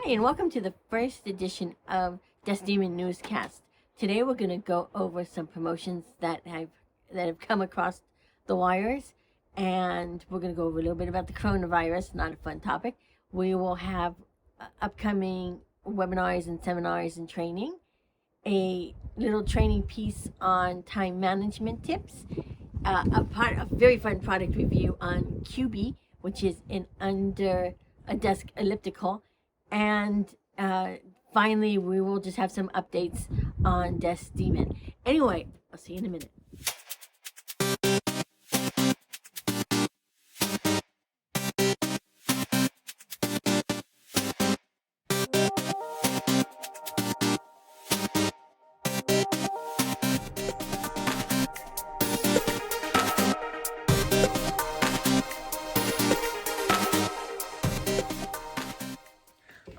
Hi, and welcome to the first edition of DeskDemon Newscast. Today we're going to go over some promotions that have come across the wires, and we're going to go over a little bit about the coronavirus, not a fun topic. We will have upcoming webinars and seminars and training, a little training piece on time management tips, a very fun product review on QB, which is an under a desk elliptical, and finally we will just have some updates on DeskDemon. Anyway, I'll see you in a minute.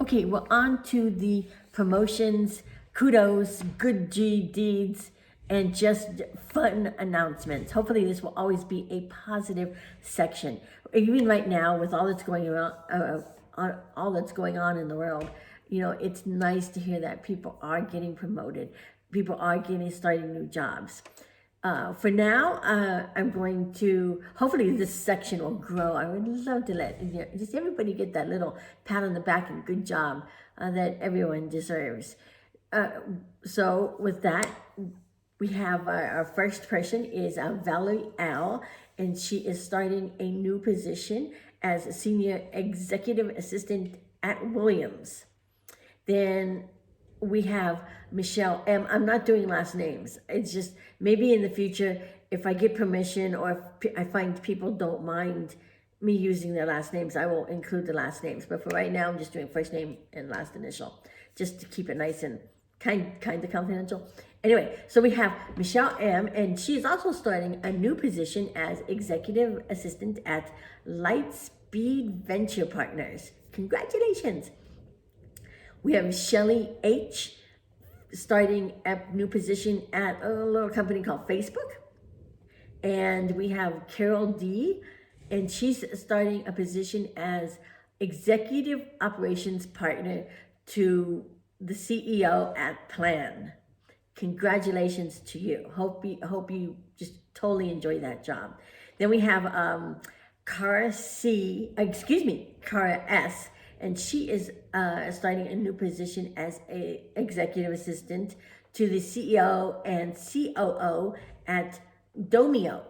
Okay, we're on to the promotions, kudos, good deeds, and just fun announcements. Hopefully this will always be a positive section. Even right now, with all that's going on in the world, it's nice to hear that people are getting promoted. People are starting new jobs. For now, I'm going to, hopefully this section will grow. I would love to let just everybody get that little pat on the back and good job that everyone deserves. So with that, we have our first person is Valerie Al, and she is starting a new position as a senior executive assistant at Williams. Then we have Michelle M. I'm not doing last names. It's just maybe in the future, if I get permission or if I find people don't mind me using their last names, I will include the last names. But for right now, I'm just doing first name and last initial, just to keep it nice and kind of confidential. Anyway, so we have Michelle M., and she is also starting a new position as executive assistant at Lightspeed Venture Partners. Congratulations. We have Shelly H. starting a new position at a little company called Facebook. And we have Carol D., and she's starting a position as executive operations partner to the CEO at Plan. Congratulations to you. Hope you just totally enjoy that job. Then we have Cara S., and she is starting a new position as a executive assistant to the CEO and COO at Domio.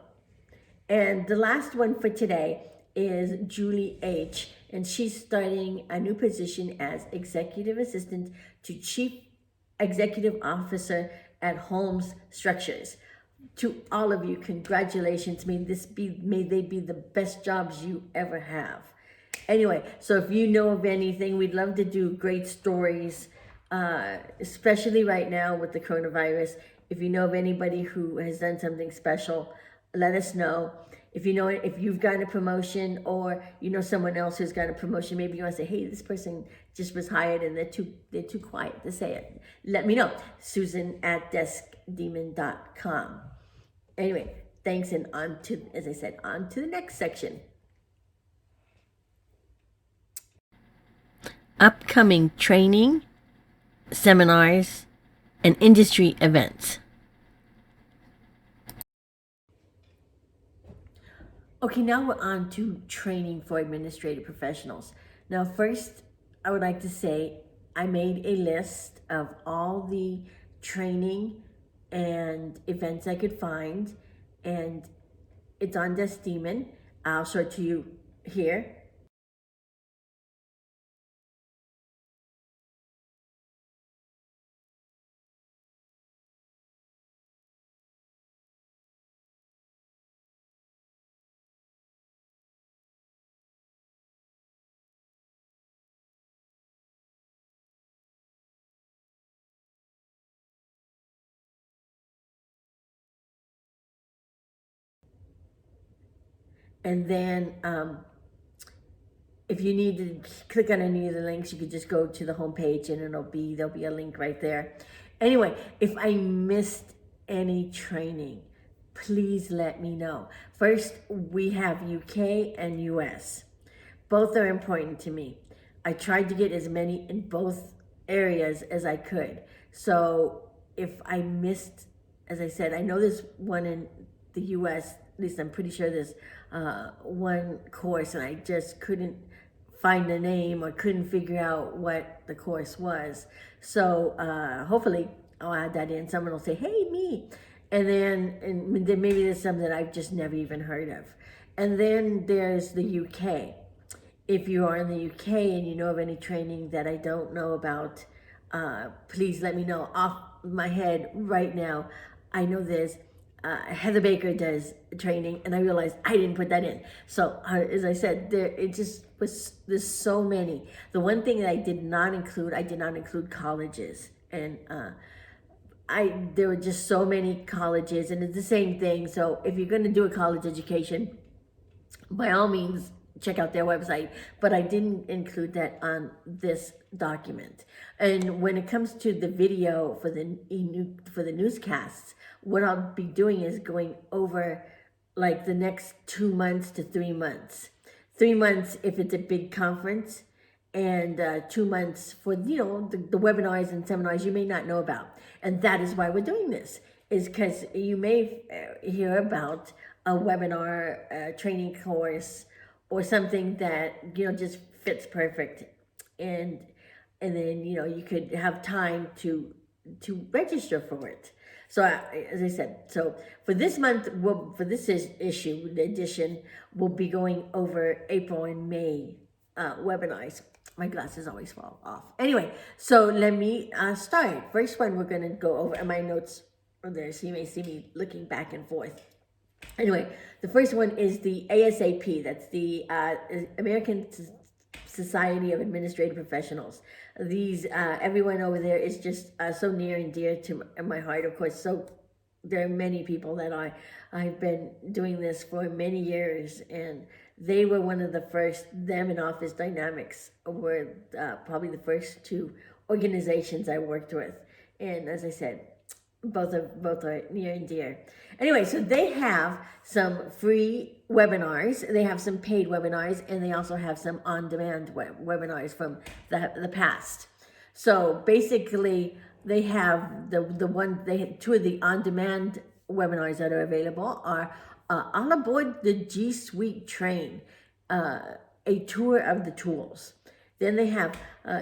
And the last one for today is Julie H., and she's starting a new position as executive assistant to Chief Executive Officer at Holmes Structures. To all of you, congratulations. May they be the best jobs you ever have. Anyway, so if you know of anything, we'd love to do great stories, especially right now with the coronavirus. If you know of anybody who has done something special, let us know. If you've gotten a promotion, or you know someone else who's got a promotion, maybe you want to say, hey, this person just was hired and they're too quiet to say it. Let me know. Susan at DeskDemon.com. Anyway, thanks, and on to the next section. Upcoming training, seminars, and industry events. Okay, now we're on to training for administrative professionals. Now, first, I would like to say I made a list of all the training and events I could find, and it's on DeskDemon. I'll show it to you here. And then if you need to click on any of the links, you could just go to the homepage and there'll be a link right there. Anyway, if I missed any training, please let me know. First, we have UK and US. Both are important to me. I tried to get as many in both areas as I could. So if I missed, as I said, I know there's one in the US, at least I'm pretty sure there's one course, and I just couldn't find the name or couldn't figure out what the course was. So hopefully I'll add that in. Someone will say, hey, me. And then maybe there's some that I've just never even heard of. And then there's the UK. If you are in the UK and you know of any training that I don't know about, please let me know off my head right now. I know there's Heather Baker does training, and I realized I didn't put that in. So as I said, there's so many. The one thing that I did not include colleges, and there were just so many colleges, and it's the same thing. So if you're going to do a college education, by all means, check out their website, but I didn't include that on this document. And when it comes to the video for the newscasts, what I'll be doing is going over like the next 2 months to 3 months. 3 months if it's a big conference, and 2 months for the webinars and seminars you may not know about. And that is why we're doing this, is because you may hear about a webinar, training course, or something that just fits perfect, and then you could have time to register for it. So as I said, so for this month, for this edition, we'll be going over April and May webinars. My glasses always fall off. Anyway, so let me start. First one we're going to go over, and my notes are there, so you may see me looking back and forth. Anyway, the first one is the ASAP. That's the American Society of Administrative Professionals. These, everyone over there is just so near and dear to my heart, of course. So there are many people that I've been doing this for many years, and they were one of the first. Them and Office Dynamics were probably the first two organizations I worked with. And as I said, both are near and dear. Anyway, so they have some free webinars, they have some paid webinars, and they also have some on-demand webinars from the past. So basically, they have two of the on-demand webinars that are available are all aboard the G Suite train, a tour of the tools. Then they have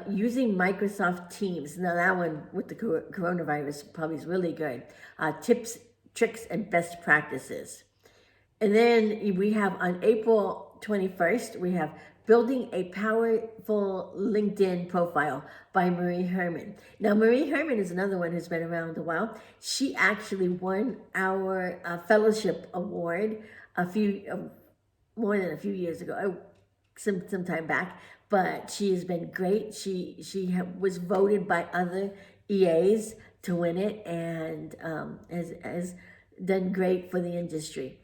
using Microsoft Teams. Now that one with the coronavirus probably is really good. Tips, tricks, and best practices. And then we have on April 21st, we have Building a Powerful LinkedIn Profile by Marie Herman. Now, Marie Herman is another one who's been around a while. She actually won our fellowship award more than a few years ago, some time back. But she has been great. She was voted by other EAs to win it, and has done great for the industry.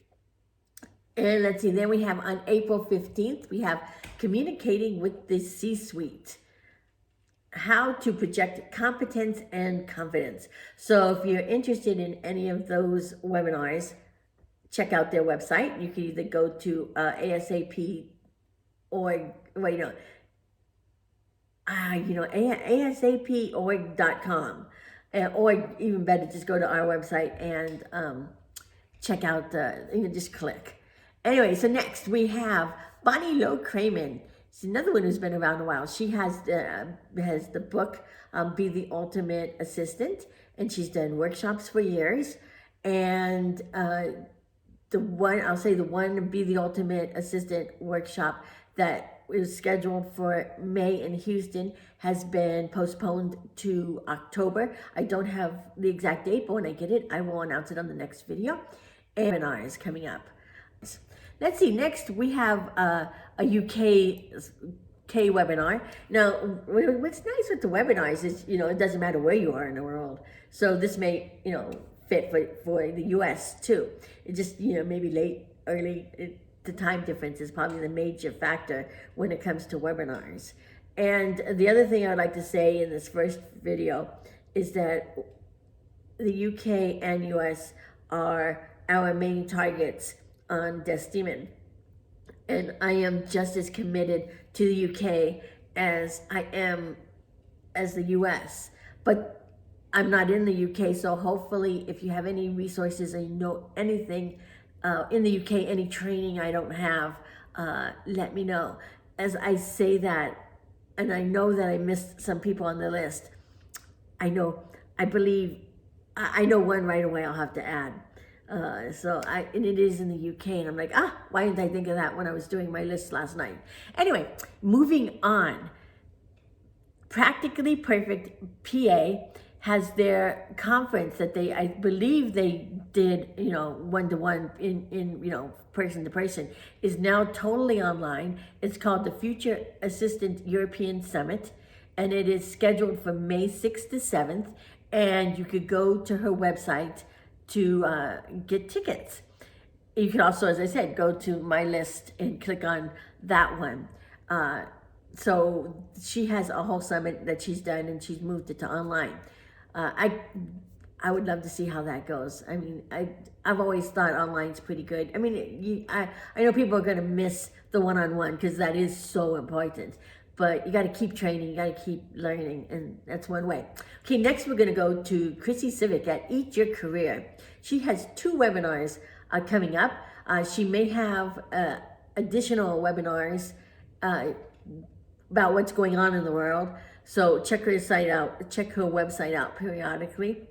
And let's see, then we have on April 15th, we have Communicating with the C-Suite. How to project competence and confidence. So if you're interested in any of those webinars, check out their website. You can either go to ASAP or, asaporg.com, or even better, just go to our website and check out just click. Anyway, so next we have Bonnie Lowe Kramen. She's another one who's been around a while. She has the book Be the Ultimate Assistant, and she's done workshops for years. And the one Be the Ultimate Assistant workshop that was scheduled for May in Houston has been postponed to October. I don't have the exact date, but when I get it, I will announce it on the next video. And webinar is coming up. Let's see, next we have a UK webinar. Now, what's nice with the webinars is, it doesn't matter where you are in the world. So this may, fit for the US too. It just, maybe late, early, the time difference is probably the major factor when it comes to webinars. And the other thing I'd like to say in this first video is that the UK and US are our main targets on DeskDemon. And I am just as committed to the UK as I am as the US, but I'm not in the UK. So hopefully if you have any resources or you know anything in the UK, any training I don't have, let me know. As I say that, and I know that I missed some people on the list, I know one right away I'll have to add. And it is in the UK, and I'm like, why didn't I think of that when I was doing my list last night? Anyway, moving on. Practically Perfect PA has their conference that I believe they did, one-to-one in person to person, is now totally online. It's called the Future Assistant European Summit, and it is scheduled for May 6th to 7th, and you could go to her website to get tickets. You can also, as I said, go to my list and click on that one. So she has a whole summit that she's done, and she's moved it to online. I would love to see how that goes. I mean, I've always thought online's pretty good. I mean, I know people are going to miss the one-on-one because that is so important. But you got to keep training, you got to keep learning, and that's one way. Okay, next we're going to go to Chrissy Civic at Eat Your Career. She has 2 webinars coming up. She may have additional webinars about what's going on in the world. So check her website out periodically.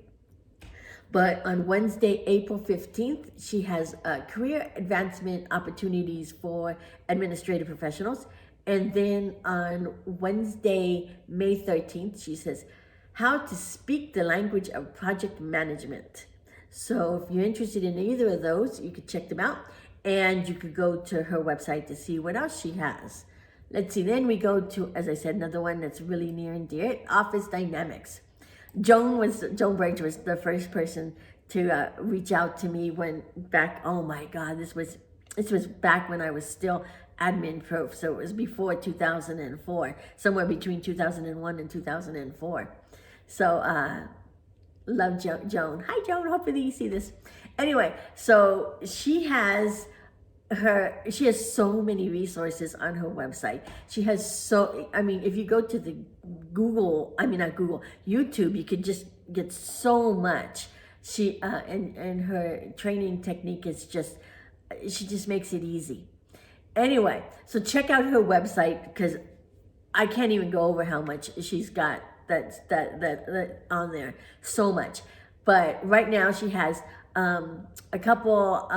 But on Wednesday, April 15th, she has career advancement opportunities for administrative professionals. And then on Wednesday, May 13th, she says, how to speak the language of project management. So if you're interested in either of those, you could check them out. And you could go to her website to see what else she has. Let's see, then we go to, as I said, another one that's really near and dear, Office Dynamics. Joan Bridge was the first person to reach out to me oh my God, this was back when I was still admin proof. So it was before 2004, somewhere between 2001 and 2004. So love Joan. Hi Joan, hopefully you see this. Anyway, so she has so many resources on her website. She has if you go to the YouTube, you could just get so much. She and her training technique is she just makes it easy. Anyway, so check out her website because I can't even go over how much she's got that on there. So much. But right now she has a couple,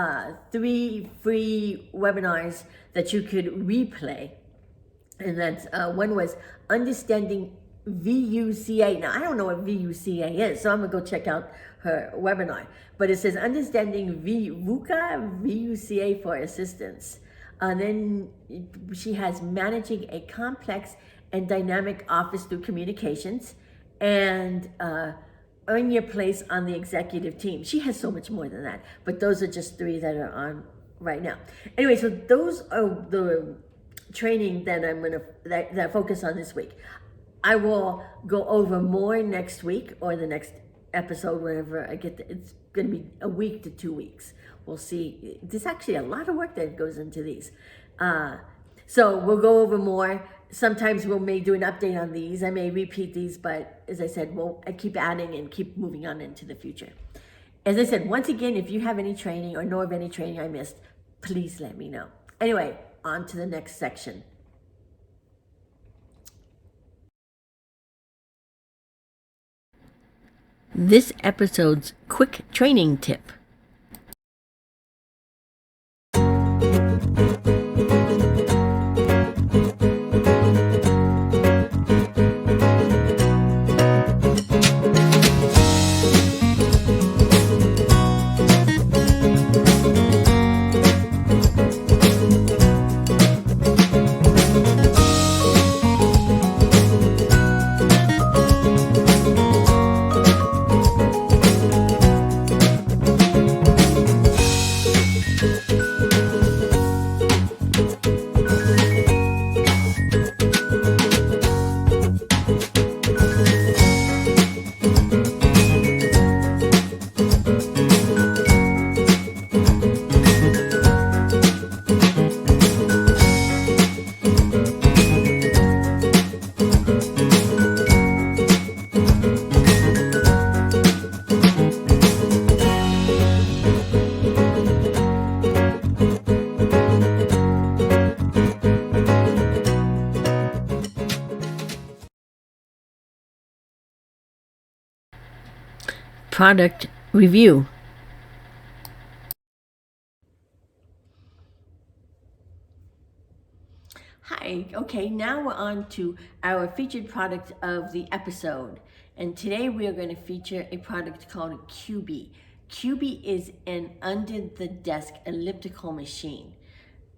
3 free webinars that you could replay. And that's, one was Understanding VUCA. Now, I don't know what VUCA is, so I'm gonna go check out her webinar. But it says Understanding VUCA for Assistance. And then she has Managing a Complex and Dynamic Office Through Communications, and Earn Your Place on the Executive Team. She has so much more than that, but those are just 3 that are on right now. Anyway, so those are the training that that I focus on this week. I will go over more next week or the next episode whenever I get it's going to be a week to 2 weeks. We'll see. There's actually a lot of work that goes into these. So we'll go over more. Sometimes we may do an update on these. I may repeat these, but as I said, I keep adding and keep moving on into the future. As I said, once again, if you have any training or know of any training I missed, please let me know. Anyway, on to the next section. This episode's quick training tip. product review. Hi, okay, now we're on to our featured product of the episode. And today we are going to feature a product called QB. QB is an under-the-desk elliptical machine.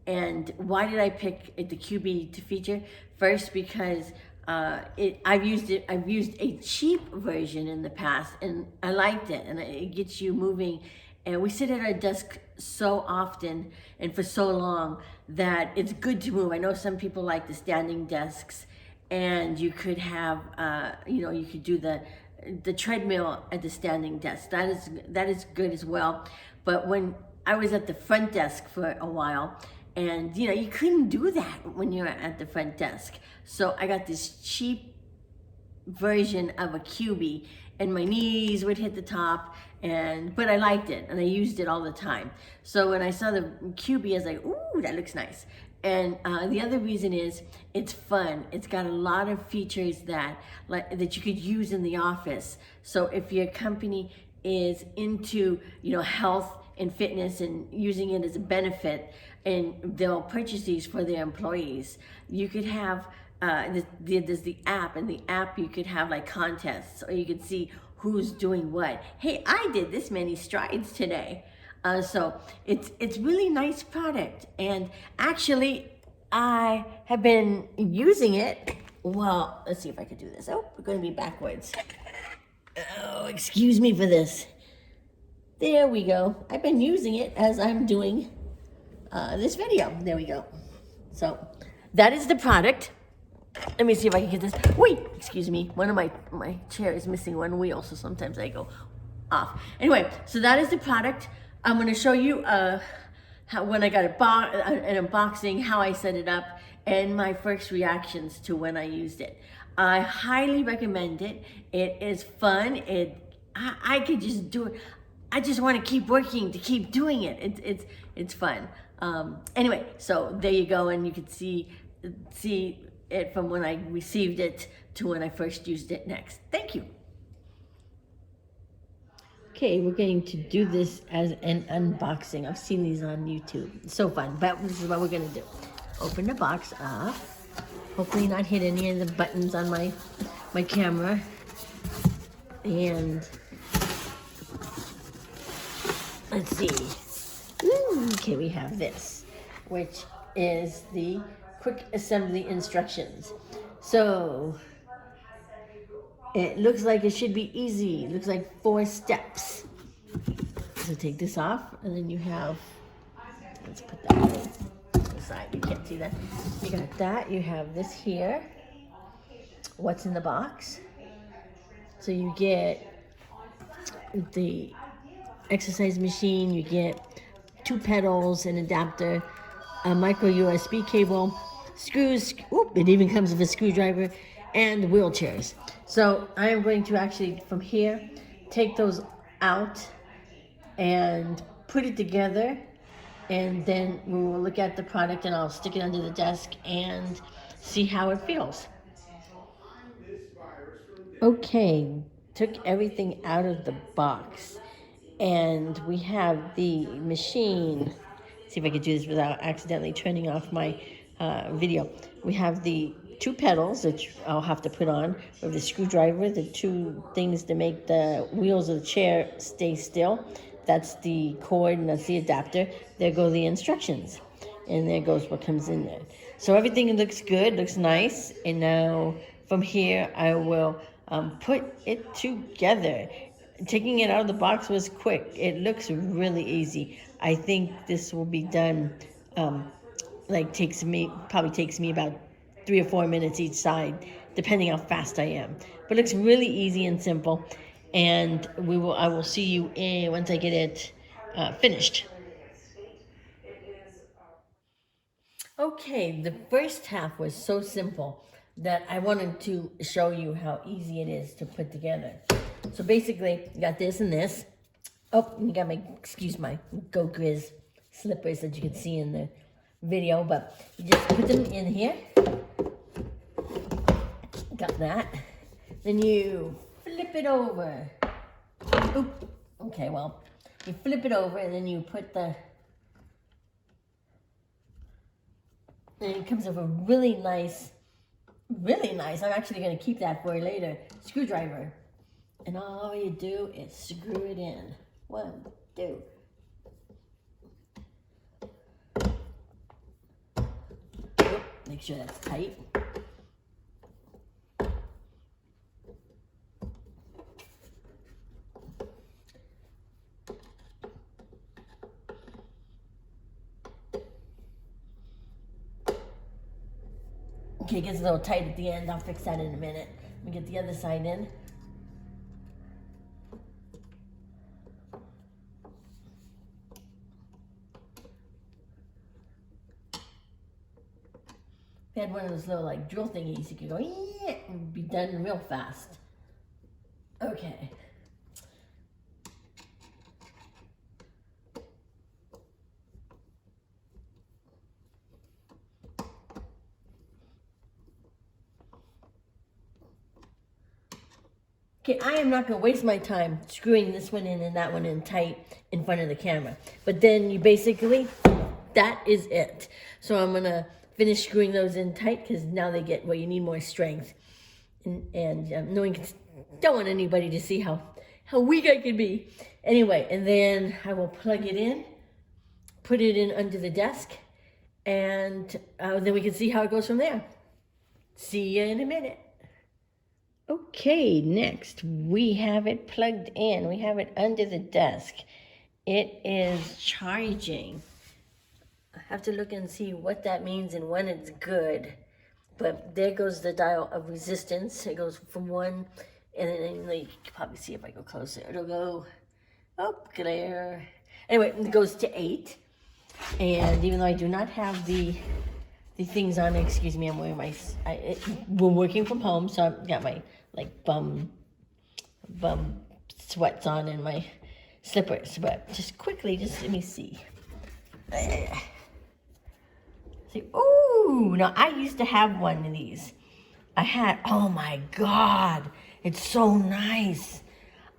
And why did I pick the QB to feature? First, because I've used a cheap version in the past, and I liked it, and it gets you moving. And we sit at our desk so often and for so long that it's good to move. I know some people like the standing desks, and you could have, you could do the treadmill at the standing desk. That is good as well. But when I was at the front desk for a while, and you couldn't do that when you're at the front desk. So I got this cheap version of a QB, and my knees would hit the top, but I liked it and I used it all the time. So when I saw the QB, I was like, ooh, that looks nice. And the other reason is it's fun. It's got a lot of features that you could use in the office. So if your company is into health and fitness and using it as a benefit, and they'll purchase these for their employees, you could have there's the app, and the app you could have like contests, or you could see who's doing what. Hey, I did this many strides today. So it's really nice product, and actually I have been using it. Well, let's see if I could do this. Oh, we're going to be backwards. Oh, excuse me for this. There we go. I've been using it as I'm doing this video. There we go. So that is the product. Let me see if I can get this. Wait, excuse me. One of my chair is missing one wheel, so sometimes I go off. Anyway, so that is the product. I'm going to show you when I got an unboxing, how I set it up, and my first reactions to when I used it. I highly recommend it. It is fun. I could just do it. I just want to keep working to keep doing it. It's fun. Anyway, so there you go, and you can see it from when I received it to when I first used it next. Thank you. Okay, we're going to do this as an unboxing. I've seen these on YouTube. It's so fun, but this is what we're going to do. Open the box up. Hopefully not hit any of the buttons on my camera. And let's see. Okay, we have this, which is the quick assembly instructions. So it looks like it should be easy. It looks like 4 steps. So take this off, and then you have, let's put that to the side. You can't see that. You got that. You have this here. What's in the box? So you get the exercise machine. You get 2 pedals, an adapter, a micro USB cable, screws. It even comes with a screwdriver, and wheelchairs. So I am going to actually, from here, take those out and put it together, and then we will look at the product, and I'll stick it under the desk and see how it feels. Okay, took everything out of the box, and we have the machine. See if I could do this without accidentally turning off my video. We have the 2 pedals that I'll have to put on, with the screwdriver, the 2 things to make the wheels of the chair stay still. That's the cord, and that's the adapter. There go the instructions, and there goes what comes in there. So everything looks good, looks nice, and now from here I will put it together. Taking it out of the box was quick. It looks really easy. I think this will be done, probably takes me about 3 or 4 minutes each side, depending how fast I am. But it looks really easy and simple, and I will see you once I get it finished. Okay, the first half was so simple that I wanted to show you how easy it is to put together. So basically, you got this and this. Oh, you got my Go Grizz slippers that you can see in the video, but you just put them in here. Got that. Then you flip it over. Oop. Okay, well, you flip it over and then you put the, and it comes with a really nice, I'm actually going to keep that for later, screwdriver. And all you do is screw it in. 1, 2. Make sure that's tight. Okay, it gets a little tight at the end. I'll fix that in a minute. Let me get the other side in. If you had one of those little like drill thingies, you could go, yeah, and be done real fast. Okay. Okay, I am not going to waste my time screwing this one in and that one in tight in front of the camera. But then you basically, that is it. So I'm going to finish screwing those in tight because now they get, well, you need more strength. And don't want anybody to see how weak I can be. Anyway, and then I will plug it in, put it in under the desk, and then we can see how it goes from there. See you in a minute. Okay, next we have it plugged in. We have it under the desk. It is charging. I have to look and see what that means and when it's good. But there goes the dial of resistance. It goes from 1, and then you can probably see if I go closer. It'll go, oh, glare. Anyway, it goes to 8. And even though I do not have the things on, excuse me, I'm wearing my, we're working from home, so I've got my like bum sweats on and my slippers. But just quickly, just let me see. See, ooh, now I used to have one of these. I had, oh my God, it's so nice.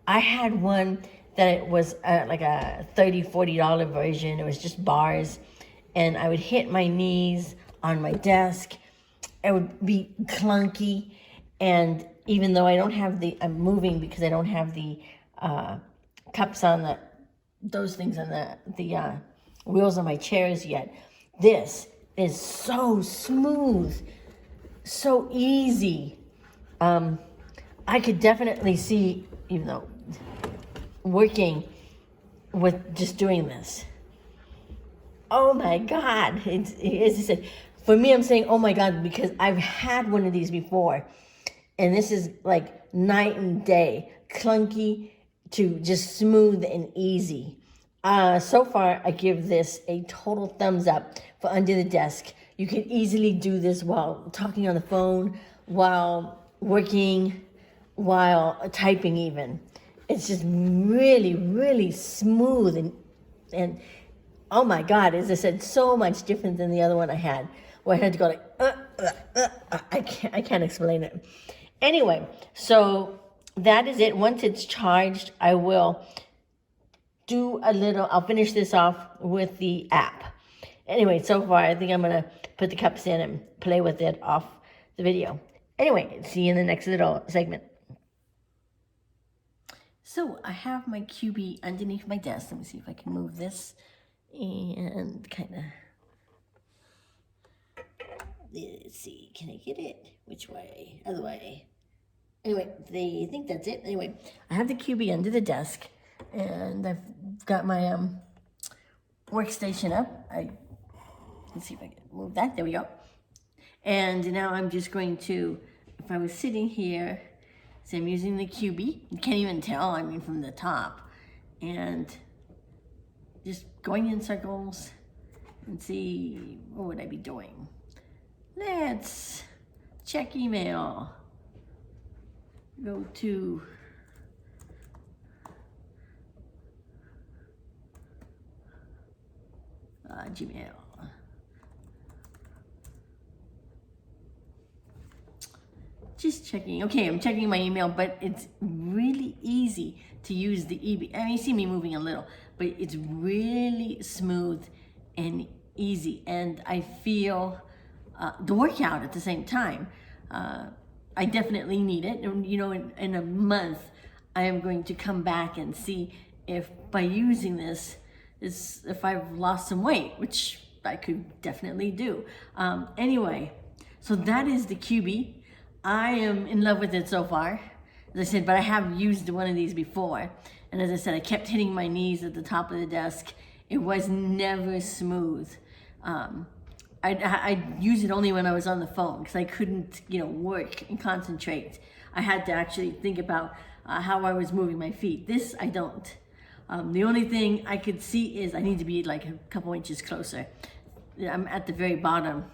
I had one that it was like a $30, $40 version. It was just bars, and I would hit my knees on my desk. It would be clunky, and even though I don't have I'm moving because I don't have the cups on those things on the wheels on my chairs yet. This is so smooth, so easy. I could definitely see, even though working with just doing this. Oh my God, as I said, for me, I'm saying, oh my God, because I've had one of these before, and this is like night and day, clunky to just smooth and easy. So far, I give this a total thumbs up for under the desk. You can easily do this while talking on the phone, while working, while typing even. It's just really, really smooth and oh my God, as I said, so much different than the other one I had, where I had to go like, I can't explain it. Anyway, so that is it. Once it's charged, I will I'll finish this off with the app. Anyway, so far, I think I'm going to put the cups in and play with it off the video. Anyway, see you in the next little segment. So I have my QB underneath my desk. Let me see if I can move this and kind of, let's see, can I get it? Which way? Other way. Anyway, I think that's it. Anyway, I have the QB under the desk, and I've got my workstation up. Let's see if I can move that. There we go. And now I'm just going to, if I was sitting here, so I'm using the QB. You can't even tell, I mean, from the top. And just going in circles and see, what would I be doing? Let's check email. Go to Gmail. Just checking. Okay, I'm checking my email, but it's really easy to use the EB. I mean, you see me moving a little, but it's really smooth and easy. And I feel the workout at the same time. I definitely need it. And, you know, in a month, I am going to come back and see if by using this, if I've lost some weight, which I could definitely do. Anyway, so that is the QB. I am in love with it so far, as I said, but I have used one of these before. And as I said, I kept hitting my knees at the top of the desk. It was never smooth. I use it only when I was on the phone because I couldn't, you know, work and concentrate. I had to actually think about how I was moving my feet. This, I don't. The only thing I could see is I need to be like a couple inches closer. I'm at the very bottom.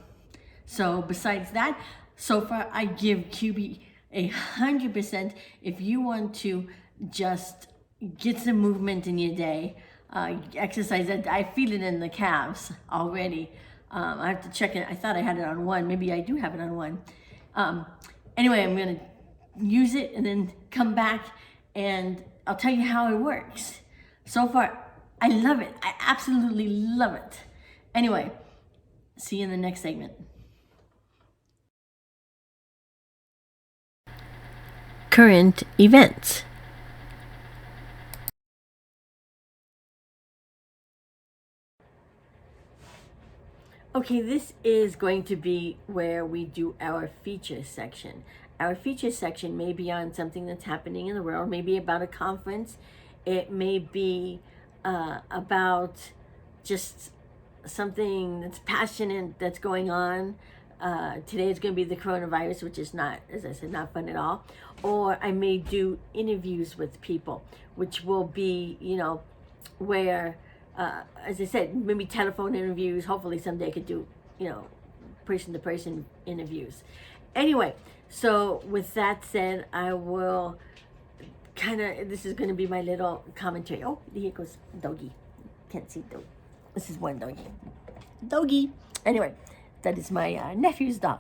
So besides that, so far I give QB 100%. If you want to just get some movement in your day, exercise, I feel it in the calves already. I have to check it. I thought I had it on 1. Maybe I do have it on 1. Anyway, I'm going to use it and then come back and I'll tell you how it works. So far, I love it. I absolutely love it. Anyway, see you in the next segment. Current events. Okay, this is going to be where we do our feature section. Our feature section may be on something that's happening in the world, maybe about a conference. It may be about just something that's passionate that's going on. Today is going to be the coronavirus, which is not, as I said, not fun at all. Or I may do interviews with people, which will be, you know, where, as I said, maybe telephone interviews. Hopefully someday I could do, you know, person-to-person interviews. Anyway, so with that said, I will this is going to be my little commentary. Oh, here goes doggy. Can't see dog. This is one doggy. Doggy. Anyway, that is my nephew's dog.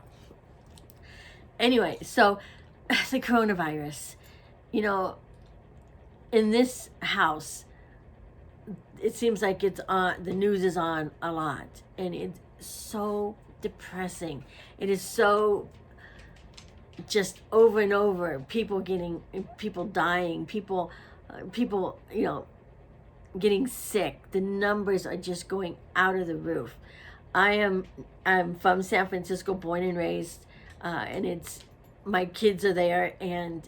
Anyway, so the coronavirus, you know, in this house, it seems like it's on, the news is on a lot, and it's so depressing. It is so just over and over, people dying, people, you know, getting sick. The numbers are just going out of the roof. I'm from San Francisco, born and raised, and it's, my kids are there, and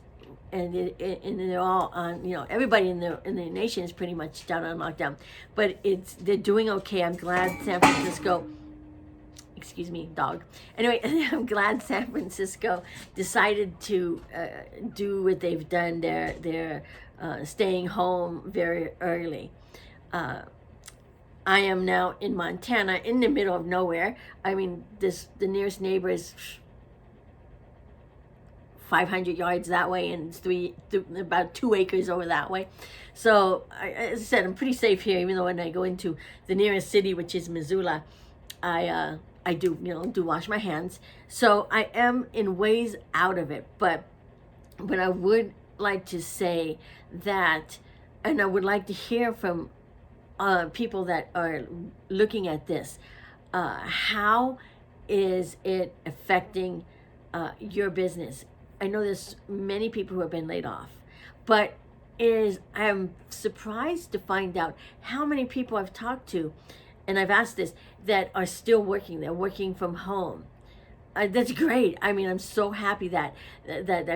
they're all on, you know, everybody in the nation is pretty much down on lockdown, but they're doing okay. I'm glad San Francisco, excuse me, dog. Anyway, I'm glad San Francisco decided to do what they've done. They're staying home very early. I am now in Montana, in the middle of nowhere. I mean, the nearest neighbor is 500 yards that way, and it's about 2 acres over that way. So, as I said, I'm pretty safe here, even though when I go into the nearest city, which is Missoula, I do, you know, wash my hands. So I am in ways out of it, but I would like to say that, and I would like to hear from people that are looking at this. How is it affecting your business? I know there's many people who have been laid off, but I'm surprised to find out how many people I've talked to, and I've asked this, that are still working. They're working from home. That's great. I mean, I'm so happy that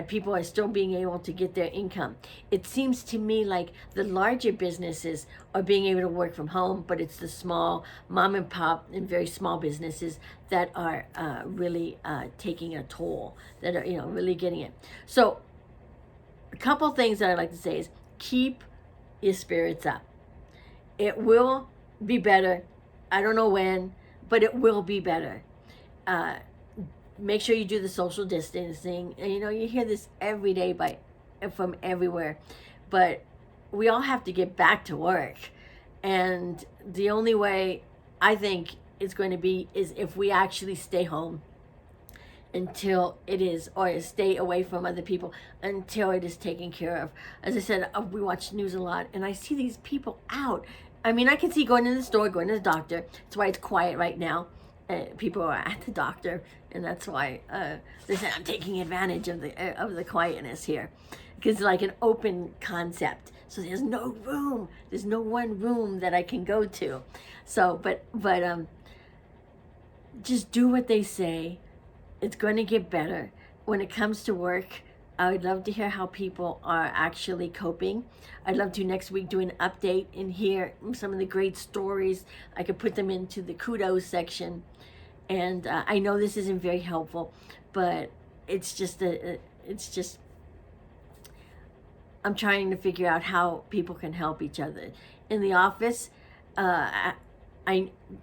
people are still being able to get their income. It seems to me like the larger businesses are being able to work from home, but it's the small mom and pop and very small businesses that are really taking a toll, that are, you know, really getting it. So a couple things that I'd like to say is keep your spirits up. It will be better. I don't know when, but it will be better. Make sure you do the social distancing. And you know, you hear this every day from everywhere, but we all have to get back to work. And the only way I think it's going to be is if we actually stay home until it is, or stay away from other people until it is taken care of. As I said, we watch news a lot, and I see these people out. I mean, I can see going to the store, going to the doctor. That's why it's quiet right now. People are at the doctor, and that's why they said I'm taking advantage of the quietness here, because it's like an open concept. So there's no room. There's no one room that I can go to. So, but just do what they say. It's going to get better. When it comes to work, I would love to hear how people are actually coping. I'd love to next week do an update and hear some of the great stories. I could put them into the kudos section. And I know this isn't very helpful, but it's just I'm trying to figure out how people can help each other. In the office,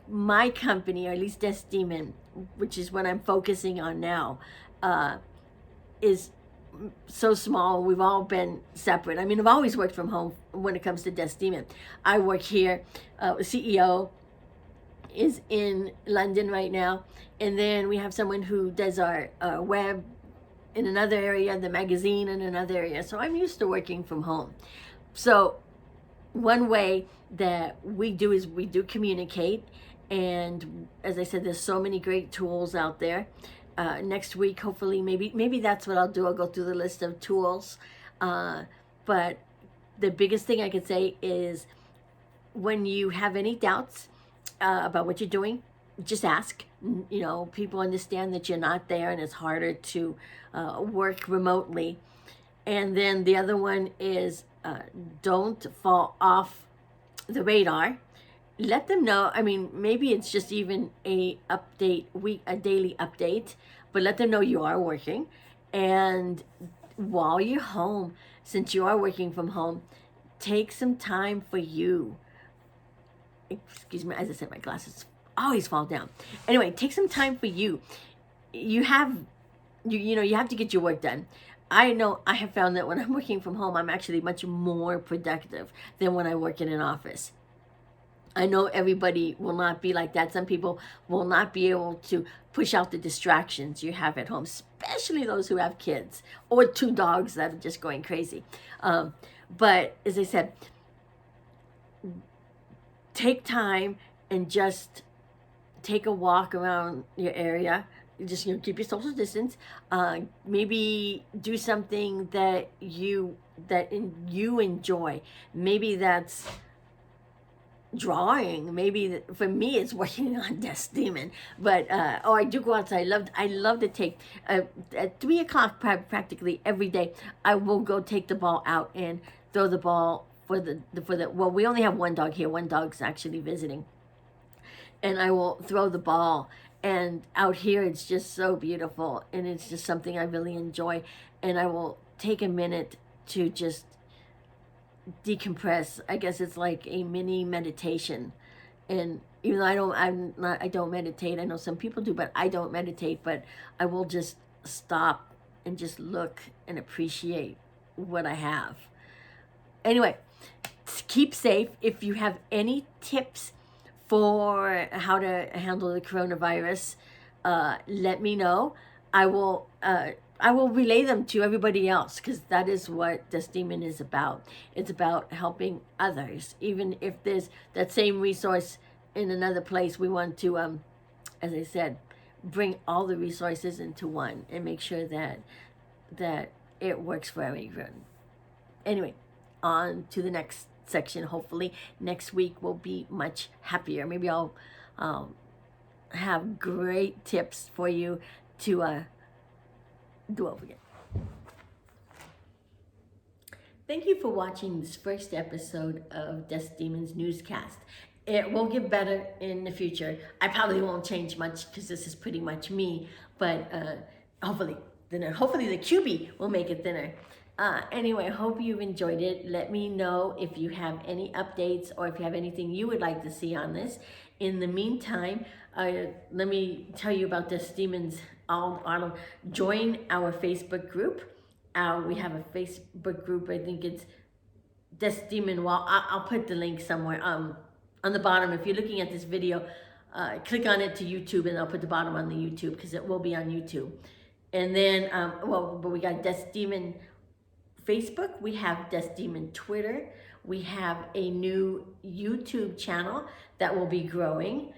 my company, or at least DeskDemon, which is what I'm focusing on now, is so small. We've all been separate. I mean, I've always worked from home when it comes to DeskDemon. I work here. CEO is in London right now, and then we have someone who does our web in another area, the magazine in another area. So I'm used to working from home. So one way that we do is we do communicate, and as I said, there's so many great tools out there. Next week, hopefully, maybe that's what I'll do. I'll go through the list of tools. But the biggest thing I could say is, when you have any doubts about what you're doing, just ask. You know, people understand that you're not there, and it's harder to work remotely. And then the other one is, don't fall off the radar. Let them know. I mean, maybe it's just even a daily update, but let them know you are working. And while you're home, since you are working from home, take some time for you. Excuse me, as I said, my glasses always fall down. Anyway, take some time for you. You have to get your work done. I know I have found that when I'm working from home, I'm actually much more productive than when I work in an office. I know everybody will not be like that. Some people will not be able to push out the distractions you have at home, especially those who have kids or 2 dogs that are just going crazy. But as I said, take time and just take a walk around your area. Just keep your social distance. Maybe do something that you enjoy. Maybe that's drawing. Maybe for me it's working on DeskDemon. But I do go outside. I love to take at 3 o'clock practically every day. I will go take the ball out and throw the ball for the well, we only have 1 dog here. 1 dog's actually visiting, and I will throw the ball. And out here, it's just so beautiful, and it's just something I really enjoy. And I will take a minute to just decompress. I guess it's like a mini meditation. And even though I don't meditate. I know some people do, but I don't meditate. But I will just stop and just look and appreciate what I have. Anyway, keep safe. If you have any tips for how to handle the coronavirus, let me know. I will relay them to everybody else, because that is what DeskDemon is about. It's about helping others. Even if there's that same resource in another place, we want to, as I said, bring all the resources into one and make sure that it works for everyone. Anyway, on to the next section. Hopefully next week will be much happier. Maybe I'll have great tips for you to do over again. Thank you for watching this first episode of DeskDemon's Newscast. It will get better in the future. I probably won't change much because this is pretty much me, but hopefully the QB will make it thinner. Anyway, I hope you've enjoyed it. Let me know if you have any updates or if you have anything you would like to see on this. In the meantime, let me tell you about DeskDemon's. Join our Facebook group. We have a Facebook group. I think it's DeskDemon. Well, I'll put the link somewhere on the bottom. If you're looking at this video, click on it to YouTube, and I'll put the bottom on the YouTube because it will be on YouTube. And then, but we got DeskDemon Facebook, we have DeskDemon Twitter, we have a new YouTube channel that will be growing.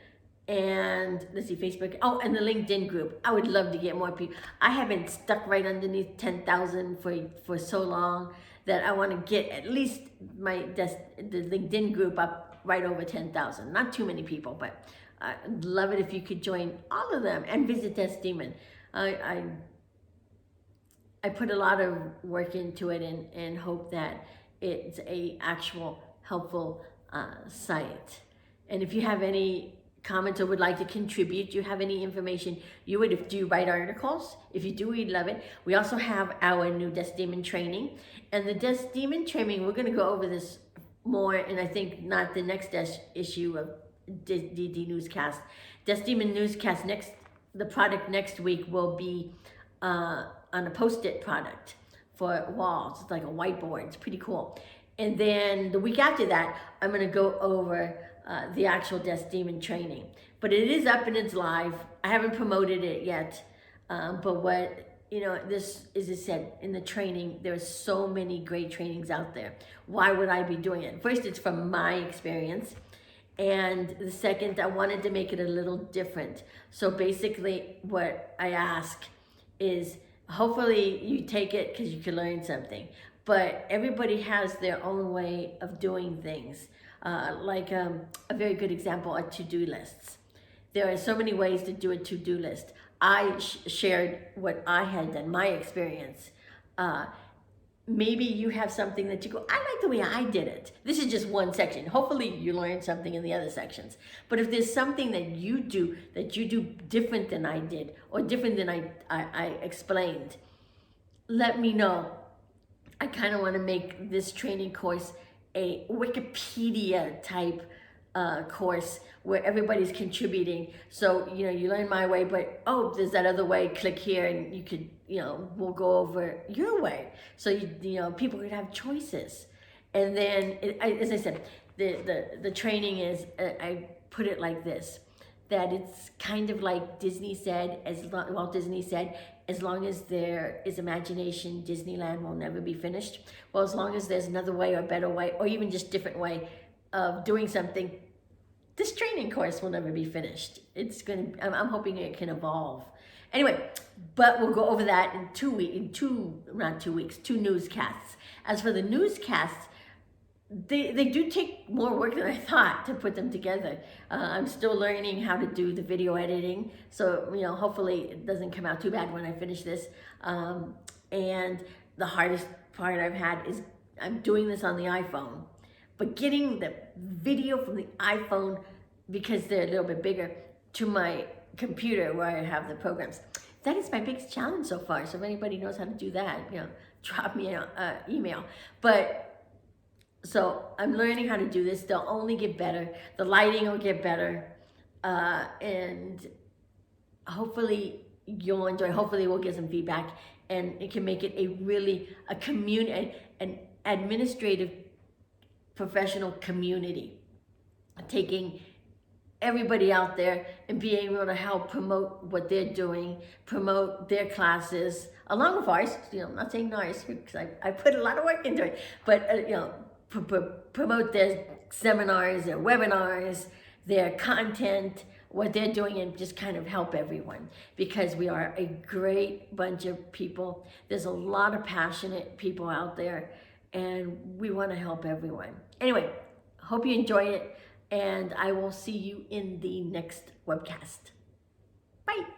And let's see, Facebook, oh, and the LinkedIn group. I would love to get more people. I haven't stuck right underneath 10,000 for so long that I want to get at least the LinkedIn group up right over 10,000. Not too many people, but I'd love it if you could join all of them and visit DeskDemon. I put a lot of work into it and hope that it's a actual helpful site. And if you have any comments or would like to contribute, you have any information, do you write articles? If you do, we'd love it. We also have our new DeskDemon training. And the DeskDemon training, we're going to go over this more, and I think not the next issue of DD Newscast. DeskDemon Newscast, the product next week will be on a post-it product for walls. It's like a whiteboard. It's pretty cool. And then the week after that, I'm going to go over the actual DeskDemon training. But it is up and it's live. I haven't promoted it yet. But this, as I said, in the training, there's so many great trainings out there. Why would I be doing it? First, it's from my experience. And the second, I wanted to make it a little different. So basically what I ask is, hopefully you take it because you can learn something. But everybody has their own way of doing things. A very good example are to-do lists. There are so many ways to do a to-do list. I shared what I had done, my experience. Maybe you have something that you go, I like the way I did it. This is just one section. Hopefully you learn something in the other sections. But if there's something that you do different than I did, or different than I explained, let me know. I kind of want to make this training course a Wikipedia type course where everybody's contributing. So, you learn my way, but, there's that other way, click here and you could, we'll go over your way. So, people could have choices. And then, as I said, the training is, I put it like this, that it's kind of like Walt Disney said, as long as there is imagination, Disneyland will never be finished. Well, as long as there's another way or better way, or even just different way of doing something, this training course will never be finished. I'm hoping it can evolve. Anyway, but we'll go over that in 2 newscasts. As for the newscasts, they do take more work than I thought to put them together. I'm still learning how to do the video editing, so hopefully it doesn't come out too bad when I finish this. And the hardest part I've had is I'm doing this on the iPhone, but getting the video from the iPhone, because they're a little bit bigger, to my computer where I have the programs. That is my biggest challenge so far. So if anybody knows how to do that, drop me an email. So I'm learning how to do this. They'll only get better. The lighting will get better. And hopefully you'll enjoy. Hopefully we'll get some feedback and it can make it a community, an administrative professional community, taking everybody out there and being able to help promote what they're doing, promote their classes, along with ours. I'm not saying ours because I put a lot of work into it, but promote their seminars, their webinars, their content, what they're doing, and just kind of help everyone, because we are a great bunch of people. There's a lot of passionate people out there, and we want to help everyone. Anyway, hope you enjoy it, and I will see you in the next webcast. Bye.